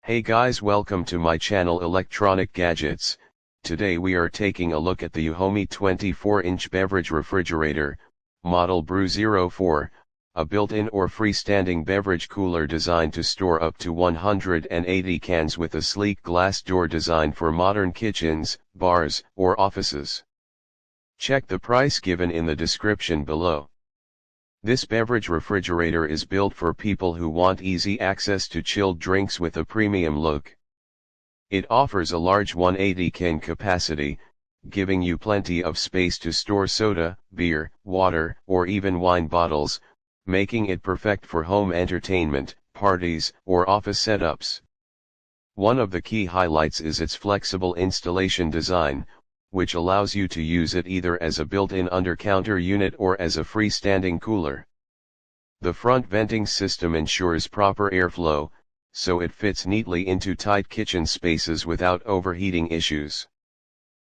Hey guys, welcome to my channel Electronic Gadgets. Today we are taking a look at the EUHOMY 24-inch beverage refrigerator, model Brew 04, a built-in or freestanding beverage cooler designed to store up to 180 cans with a sleek glass door designed for modern kitchens, bars, or offices. Check the price given in the description below. This beverage refrigerator is built for people who want easy access to chilled drinks with a premium look. It offers a large 180 can capacity, giving you plenty of space to store soda, beer, water, or even wine bottles, making it perfect for home entertainment, parties, or office setups. One of the key highlights is its flexible installation design, which allows you to use it either as a built-in under-counter unit or as a freestanding cooler. The front venting system ensures proper airflow, so it fits neatly into tight kitchen spaces without overheating issues.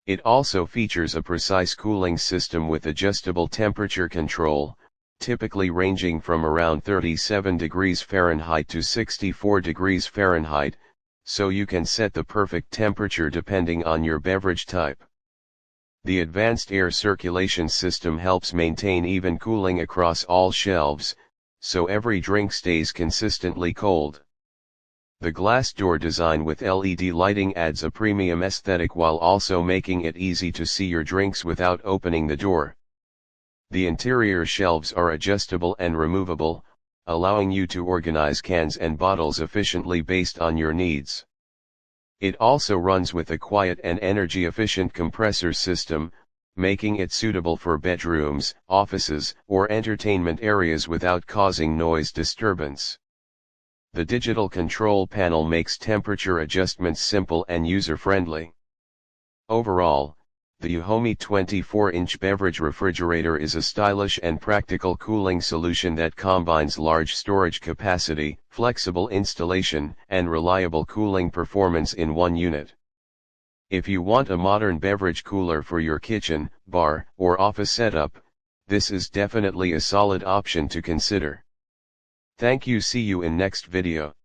It also features a precise cooling system with adjustable temperature control, typically ranging from around 37 degrees Fahrenheit to 64 degrees Fahrenheit, so you can set the perfect temperature depending on your beverage type. The advanced air circulation system helps maintain even cooling across all shelves, so every drink stays consistently cold. The glass door design with LED lighting adds a premium aesthetic while also making it easy to see your drinks without opening the door. The interior shelves are adjustable and removable, allowing you to organize cans and bottles efficiently based on your needs. It also runs with a quiet and energy-efficient compressor system, making it suitable for bedrooms, offices, or entertainment areas without causing noise disturbance. The digital control panel makes temperature adjustments simple and user-friendly. Overall, the EUHOMY 24-inch beverage refrigerator is a stylish and practical cooling solution that combines large storage capacity, flexible installation, and reliable cooling performance in one unit. If you want a modern beverage cooler for your kitchen, bar, or office setup, this is definitely a solid option to consider. Thank you. See you in next video.